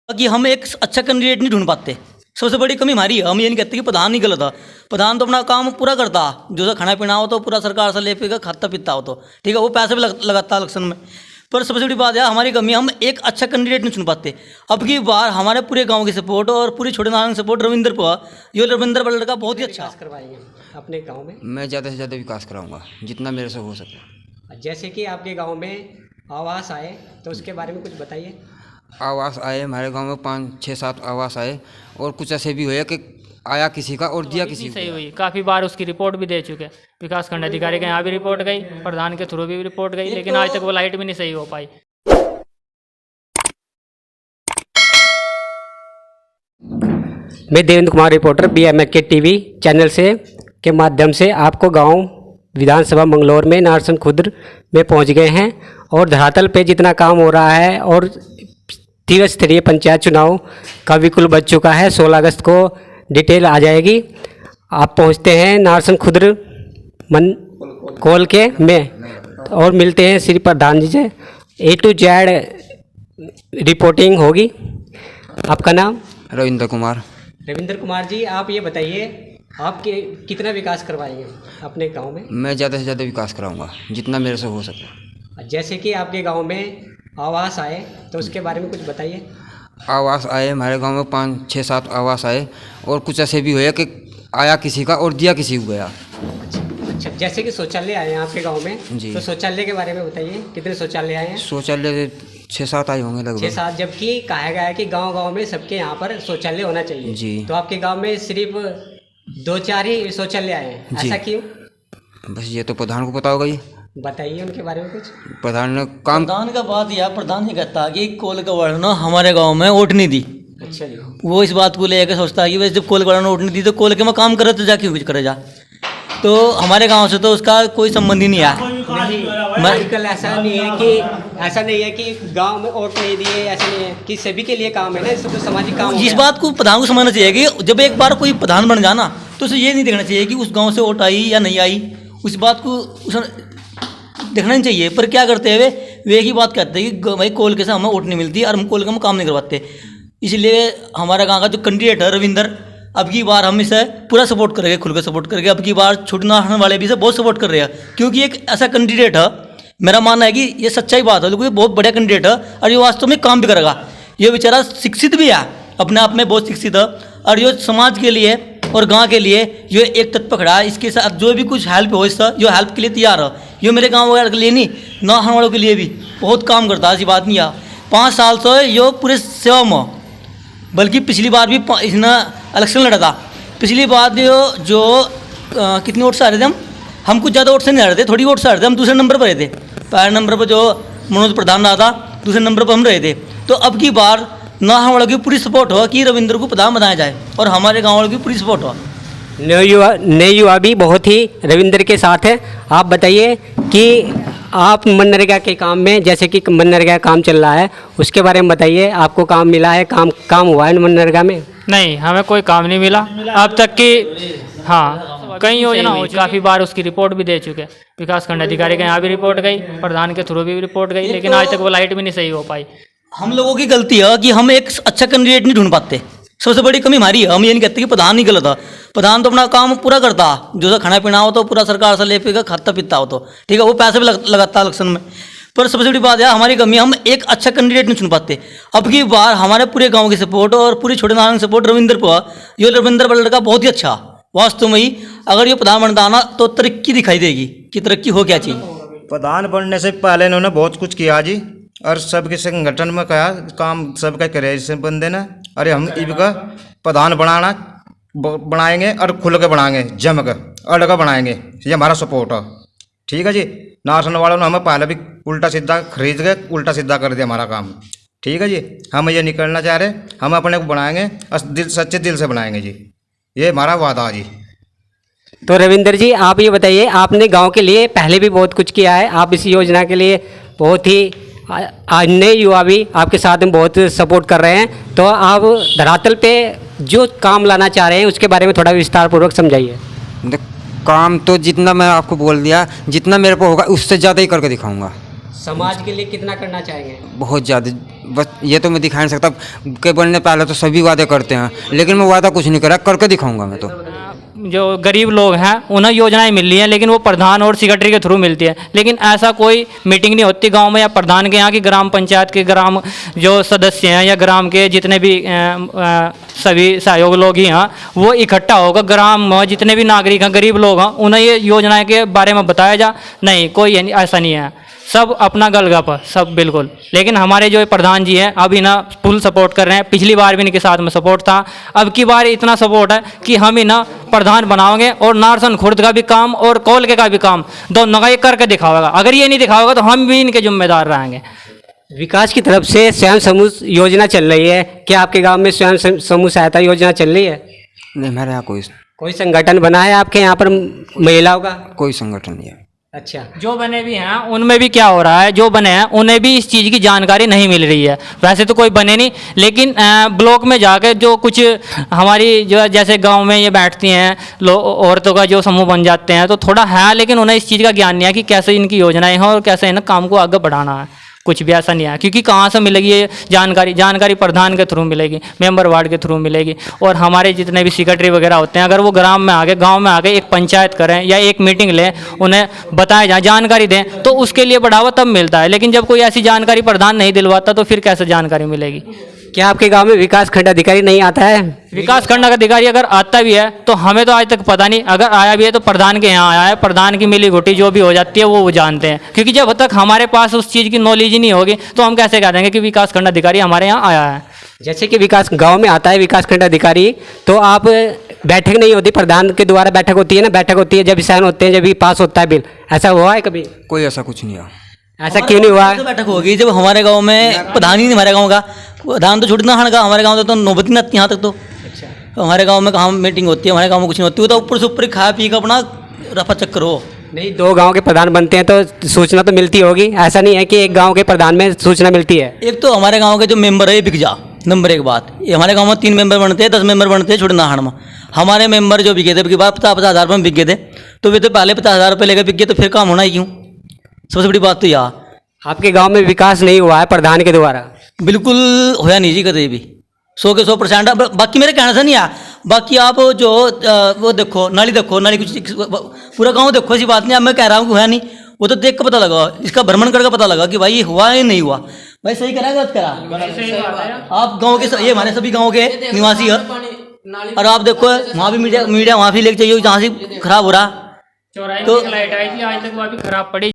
कि हम एक अच्छा कैंडिडेट नहीं ढूंढ पाते। सबसे बड़ी कमी हमारी है। हम ये नहीं कहते कि प्रधान नहीं गलत है, प्रधान तो अपना काम पूरा करता, जो सा खाना पीना हो तो पूरा सरकार से ले पीकर खाता पीता हो तो ठीक है, वो पैसे भी लगाता इलेक्शन में। पर सबसे बड़ी बात है हमारी कमी, हम एक अच्छा कैंडिडेट नहीं चुन पाते। अब की बार हमारे पूरे गांव की सपोर्ट और पूरी छोटे नारायण सपोर्ट रविंद्र को है। ये रविंद्र लड़का बहुत ही अच्छा करवाएंगे अपने गाँव में। मैं ज़्यादा से ज़्यादा विकास कराऊंगा जितना मेरे से हो सके। जैसे कि आपके गाँव में आवास आए तो उसके बारे में कुछ बताइए। आवास आए हमारे गांव में 5, 6, 7 आवास आए, और कुछ ऐसे भी हुए कि आया किसी का और दिया किसी को। सही हुई, काफ़ी बार उसकी रिपोर्ट भी दे चुके। विकास खंड अधिकारी के यहाँ भी रिपोर्ट गई, प्रधान के थ्रू भी रिपोर्ट गई, लेकिन आज तक वो लाइट भी नहीं सही हो पाई। मैं Devendra Kumar, reporter BMK TV channel से के माध्यम से आपको गांव विधानसभा मंगलौर में नारसन खुर्द में पहुंच गए हैं, और धरातल पे जितना काम हो रहा है और त्रिस्तरीय स्तरीय पंचायत चुनाव का विकुल बच चुका है। 16 अगस्त को डिटेल आ जाएगी। आप पहुंचते हैं नारसन खुर्द कोल के में और मिलते हैं श्री प्रधान जी से। A to Z रिपोर्टिंग होगी। आपका नाम? रविंद्र कुमार। रविंद्र कुमार जी, आप ये बताइए आपके कितना विकास करवाएंगे अपने गांव में? मैं ज़्यादा से ज़्यादा विकास कराऊंगा जितना मेरे से हो सके। जैसे कि आपके गांव में आवास आए तो उसके बारे में कुछ बताइए। आवास आए हमारे गांव में 5, 6, 7 आवास आए, और कुछ ऐसे भी हुए कि आया किसी का और दिया किसी को गया। अच्छा, जैसे कि शौचालय आए हैं आपके गांव में जी। तो शौचालय के बारे में बताइए, कितने शौचालय आए हैं? शौचालय 6-7 आए होंगे लगभग। 6-7, जबकि कहा गया है कि गांव-गांव में सबके यहाँ पर शौचालय होना चाहिए जी। तो आपके गांव में सिर्फ 2-4 ही शौचालय आए हैं, ऐसा क्यों? बस ये तो प्रधान को पता होगा। ये बताइए उनके बारे में कुछ। प्रधान ने काम, प्रधान का बात यह, प्रधान ये कहता कि कोल का वार्ड ने हमारे गांव में वोट नहीं दी। अच्छा जी। वो इस बात को लेकर सोचता है कि वैसे जब कोल वाला ने वोट नहीं दी तो कोल के में काम करे तो जा क्यों कुछ करे जा। तो हमारे गांव से तो उसका कोई संबंध ही नहीं है। आजकल ऐसा नहीं है कि गांव में वोट नहीं दिए, ऐसा नहीं है कि सभी के लिए काम है ना, सब तो सामाजिक काम। इस बात को प्रधान को समझना चाहिए कि जब एक बार कोई प्रधान बन जाना तो उसे ये नहीं देखना चाहिए कि उस गांव से वोट आई या नहीं आई। उस बात को उसे देखना नहीं चाहिए। पर क्या करते हैं वे एक ही बात कहते हैं कि भाई कोल के से हमें वोट नहीं मिलती और हम कोल का हम काम नहीं करवाते। इसलिए हमारा गाँव का जो कैंडिडेट है रविंद्र, अब की बार हम इसे पूरा सपोर्ट करेंगे, खुल कर सपोर्ट करेंगे। अब की बार छूटना वाले भी इसे बहुत सपोर्ट कर रहे हैं, क्योंकि एक ऐसा कैंडिडेट है, मेरा मानना है कि ये सच्चाई बात है, क्योंकि बहुत बढ़िया कैंडिडेट है और ये वास्तव में काम भी करेगा। ये बेचारा शिक्षित भी है, अपने आप में बहुत शिक्षित है, और ये समाज के लिए और गांव के लिए ये एक तत्व खड़ा है। इसके साथ जो भी कुछ हेल्प हो इसका, जो हेल्प के लिए तैयार है, ये मेरे गाँव वगैरह के लिए नहीं, नाहन वालों के लिए भी बहुत काम करता है। ऐसी बात नहीं है। 5 साल से ये पूरे सेवा में, बल्कि पिछली बार भी इसने इलेक्शन लड़ा था। पिछली बार जो कितने वोट से आ रहे थे हम कुछ ज़्यादा वोट से नहीं आ रहे थे, थोड़ी वोट से आ रहे थे। हम दूसरे नंबर पर रहे थे। पहले नंबर पर जो मनोज प्रधान रहा था, दूसरे नंबर पर हम रहे थे। तो अब की बार नाहन वालों की पूरी सपोर्ट हो कि रविंद्र को प्रधान बनाया जाए, और हमारे गाँव वालों की पूरी सपोर्ट हो। नए युवा भी बहुत ही रविंद्र के साथ है। आप बताइए कि आप मनरेगा के काम में, जैसे कि मनरेगा का काम चल रहा है, उसके बारे में बताइए। आपको काम मिला है, काम हुआ है मनरेगा में? नहीं, हमें कोई काम नहीं मिला अब तक की। हाँ, कई योजना हो, काफ़ी बार उसकी रिपोर्ट भी दे चुके। विकास खंड अधिकारी के यहाँ भी रिपोर्ट गई, प्रधान के थ्रू भी रिपोर्ट गई, लेकिन आज तक वो लाइट भी नहीं सही हो पाई। हम लोगों की गलती है कि हम एक अच्छा कैंडिडेट नहीं ढूंढ पाते। सबसे बड़ी कमी हमारी है। हम ये नहीं कहते कि प्रधान नहीं गलत है, प्रधान तो अपना काम पूरा करता, जो सा खाना पीना हो तो पूरा सरकार से ले पीकर खाता पीता हो तो ठीक है, वो पैसे भी लगाता इलेक्शन में। पर सबसे बड़ी बात है हमारी कमी, हम एक अच्छा कैंडिडेट नहीं चुन पाते। अब की बार हमारे पूरे गांव की सपोर्ट और पूरी छोटे नारायण सपोर्ट रविंद्र को है। ये रविंद्र लड़का बहुत ही अच्छा, वास्तव में ही अगर ये प्रधान बनता ना तो तरक्की दिखाई देगी कि तरक्की हो क्या चाहिए। प्रधान बनने से पहले इन्होंने बहुत कुछ किया जी, और सबके संगठन में कहा काम सबका करे इस बंदे ने। अरे हम इनका प्रधान बनाएंगे और खुल के बनाएंगे, जम कर अड़ कर बनाएंगे, ये हमारा सपोर्ट है। ठीक है जी। नारसन वालों ने हमें पहले भी उल्टा सीधा खरीद के उल्टा सीधा कर दिया हमारा काम। ठीक है जी। हम ये नहीं करना चाह रहे, हम अपने को बनाएंगे और सच्चे दिल से बनाएंगे जी, ये हमारा वादा जी। तो रविंद्र जी, आप ये बताइए, आपने गांव के लिए पहले भी बहुत कुछ किया है, आप इस योजना के लिए बहुत ही आज नए युवा भी आपके साथ में बहुत सपोर्ट कर रहे हैं। तो आप धरातल पे जो काम लाना चाह रहे हैं उसके बारे में थोड़ा विस्तार पूर्वक समझाइए। काम तो जितना मैं आपको बोल दिया, जितना मेरे को होगा उससे ज़्यादा ही करके दिखाऊंगा। समाज के लिए कितना करना चाहेंगे? बहुत ज़्यादा। बस ये तो मैं दिखा नहीं सकता के बनने पहले तो सभी वादे करते हैं, लेकिन मैं वादा कुछ नहीं करा, करके दिखाऊंगा मैं तो। जो गरीब लोग हैं उन्हें योजनाएं मिल रही हैं, लेकिन वो प्रधान और सेक्रेटरी के थ्रू मिलती है, लेकिन ऐसा कोई मीटिंग नहीं होती गांव में या प्रधान के यहाँ की ग्राम पंचायत के ग्राम जो सदस्य हैं या ग्राम के जितने भी सभी सहयोग लोग ही हैं वो इकट्ठा होकर ग्राम में जितने भी नागरिक हैं गरीब लोग हैं उन्हें ये योजनाएं के बारे में बताया जा। नहीं, कोई ऐसा नहीं है, सब अपना गलगप सब बिल्कुल। लेकिन हमारे जो प्रधान जी हैं अब इन्हें फुल सपोर्ट कर रहे हैं, पिछली बार भी इनके साथ में सपोर्ट था, अब की बार इतना सपोर्ट है कि हम इन्हें प्रधान बनाओगे और नारसन खुर्द का भी काम और कोलके का भी काम दोनों का ये करके दिखाओगा। अगर ये नहीं दिखाओगा तो हम भी इनके जिम्मेदार रहेंगे। विकास की तरफ से स्वयं समूह योजना चल रही है, क्या आपके गांव में स्वयं समूह सहायता योजना चल रही है? नहीं, मेरे यहाँ कोई संगठन बना है आपके यहाँ पर महिलाओं का? कोई संगठन नहीं है। अच्छा, जो बने भी हैं उनमें भी क्या हो रहा है, जो बने हैं उन्हें भी इस चीज़ की जानकारी नहीं मिल रही है। वैसे तो कोई बने नहीं, लेकिन ब्लॉक में जाकर जो कुछ हमारी जो जैसे गांव में ये बैठती हैं औरतों का जो समूह बन जाते हैं तो थोड़ा है, लेकिन उन्हें इस चीज़ का ज्ञान नहीं है कि कैसे इनकी योजनाएं हैं और कैसे इन्हें काम को आगे बढ़ाना है। कुछ भी ऐसा नहीं है, क्योंकि कहाँ से मिलेगी ये जानकारी प्रधान के थ्रू मिलेगी, मेंबर वार्ड के थ्रू मिलेगी, और हमारे जितने भी सेक्रेटरी वगैरह होते हैं अगर वो ग्राम में आके गांव में आके एक पंचायत करें या एक मीटिंग लें, उन्हें बताया जाए, जानकारी दें, तो उसके लिए बढ़ावा तब मिलता है। लेकिन जब कोई ऐसी जानकारी प्रधान नहीं दिलवाता तो फिर कैसे जानकारी मिलेगी। क्या आपके गांव में विकास खंड अधिकारी नहीं आता है? विकास खंड अधिकारी अगर आता भी है तो हमें तो आज तक पता नहीं, अगर आया भी है तो प्रधान के यहाँ आया है, प्रधान की मिली घुटी जो भी हो जाती है वो जानते हैं, क्योंकि जब तक हमारे पास उस चीज़ की नॉलेज ही नहीं होगी तो हम कैसे कह देंगे कि विकास खंड अधिकारी हमारे यहाँ आया है। जैसे कि विकास गांव में आता है विकास खंड अधिकारी, तो आप बैठक नहीं होती, प्रधान के द्वारा बैठक होती है ना, बैठक होती है जब साइन होते हैं, जब भी पास होता है बिल, ऐसा हुआ है कभी? कोई ऐसा कुछ नहीं है। ऐसा क्यों नहीं हुआ? तो बैठक होगी जब हमारे गांव में प्रधान ही नहीं, हमारे गांव का प्रधान तो छुटना हण का, हमारे गांव तो नौबत ही नहीं आती यहाँ तक। तो हमारे गांव में कहाँ मीटिंग होती है, हमारे गांव में कुछ नहीं होती, वो तो ऊपर से ऊपर खा पी का अपना रफा चक्कर हो। नहीं, 2 गांव के प्रधान बनते हैं तो सूचना तो मिलती होगी, ऐसा नहीं है कि एक गांव के प्रधान में सूचना मिलती है? एक तो हमारे गांव के जो मेंबर है ये बिक जा, नंबर 1 बात, ये हमारे गांव में 3 मेंबर बनते हैं, 10 मेंबर बनते हैं छुटना हण में। हमारे मेंबर जो बिके थे, 50,000 रुपये में बिक गए थे, तो वे तो पहले 50,000 रुपये लेकर बिक गए, तो फिर काम होना ही क्यों? सबसे बड़ी बात तो यह आपके गांव में विकास नहीं हुआ है प्रधान के द्वारा? बिल्कुल होया नहीं जी कभी भी, 100 के 100%। बाकी मेरे कहने से नहीं है, बाकी आप जो वो देखो नाली कुछ पूरा गांव देखो, ऐसी बात नहीं। अब मैं कह रहा हूँ कि हुआ नहीं, वो तो देख कर पता लगा, इसका भ्रमण करके पता लगा कि भाई ये हुआ या नहीं हुआ। भाई सही करा गलत करा? आप गांव के, ये हमारे सभी गांव के निवासी है, और आप देखो वहाँ भी मीडिया वहाँ भी लेके चाहिए जहाँ से खराब हो रहा, चौराहे की लाइट आई थी आज तक वो अभी खराब पड़ी।